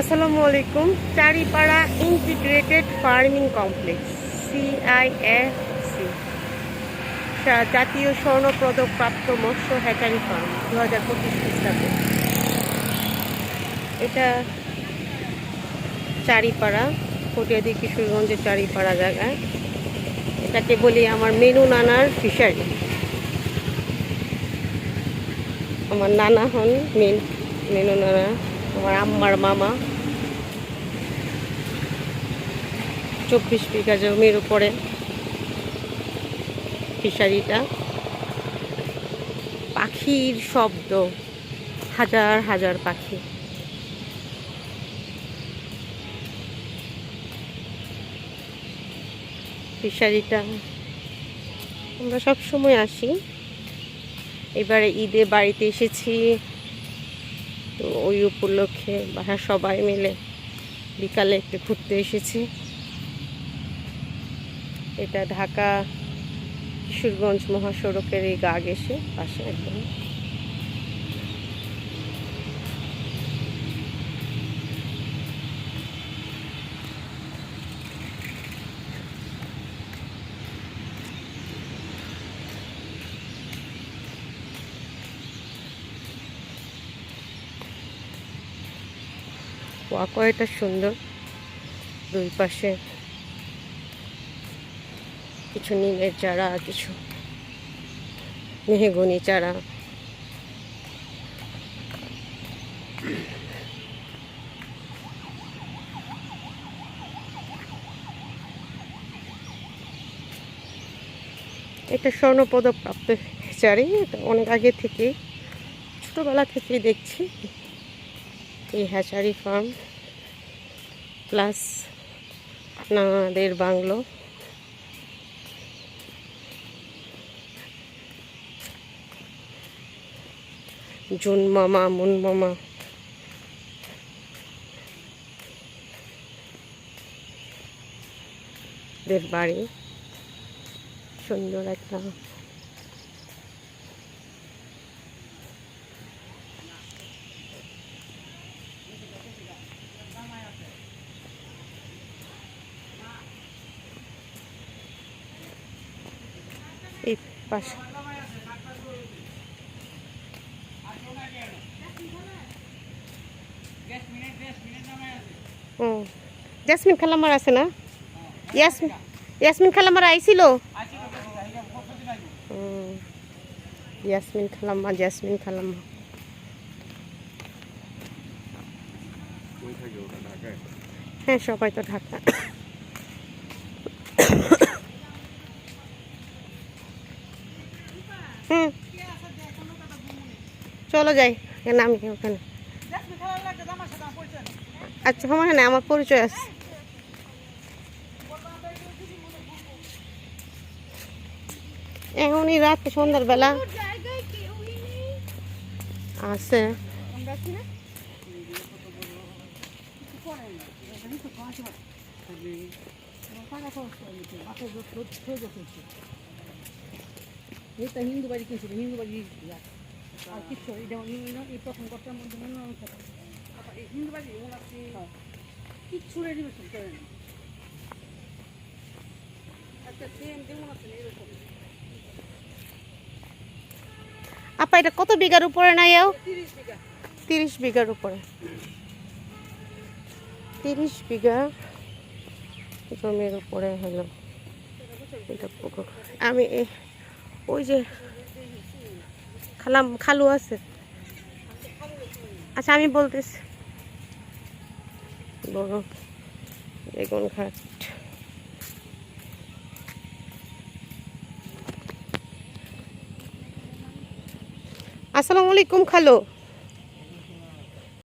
আসসালামু আলাইকুম। Charipara integrated farming complex CIFC জাতীয় স্বর্ণপদক প্রাপ্ত মৎস্য হ্যাচারি ফার্ম 2025 খ্রিস্টাব্দে। এটা চারিপাড়া, কটিয়াদি কিশোরগঞ্জের চারিপাড়া জায়গায়। এটাকে বলি আমার মেনু নানার ফিশারি। আমার নানা হন মেনু নানা, আমার আম্মার মামা। 24 বিঘা জমির উপরে ফিশারিটা। পাখির শব্দ, হাজার হাজার পাখি। ফিশারিটা আমরা সব সময় আসি। এবারে ঈদে বাড়িতে এসেছি, তো ওই উপলক্ষে বাসার সবাই মিলে বিকালে একটু ঘুরতে এসেছি। এটা ঢাকা কিশোরগঞ্জ মহাসড়কের এই গা ঘেঁষে পাশে একদম। ওয়াকওয়েটা সুন্দর, দুই পাশে কিছু নিমের চারা, কিছু মেহগনি চারা। এটা স্বর্ণপদক প্রাপ্ত হ্যাচারি। এটা অনেক আগে থেকে, ছোটোবেলা থেকেই দেখছি এই হ্যাচারি ফার্ম প্লাস নানাদের বাংলো। জুন মামা, মুন মামা, দের বাড়ি। সুন্দর একটা এই পাশে জেসমিন খালামার আছে না? ইয়াসমিন খালামার আইছিল। ইয়াসমিন খালাম্মা, জেসমিন খালাম্মা। হ্যাঁ, সবাই তো ঢাকা। চলো যাই, নামি ওখানে। আচ্ছা, আমার না, আমার পরিচয় আছে। এখনই রাত, সন্ধ্যার বেলা আছে। হিন্দু বাড়ি কিনছিল, হিন্দু বাড়ি আর কিছু এই প্রথম করতাম হিন্দু বাড়ি কিচ্ছু রেডিমেশন করে না। আচ্ছা, সেম যেমন আছে এরকম। আপা, এটা কত বিঘার উপরে নাই? 30 বিঘার উপরে। 30 বিঘা জমির উপরে হলো এটা পুকুর। আমি ওই যে খালু আছে। আচ্ছা, আমি বলতেছি বড় বেগুন ঘাট। আসসালামু আলাইকুম খালু।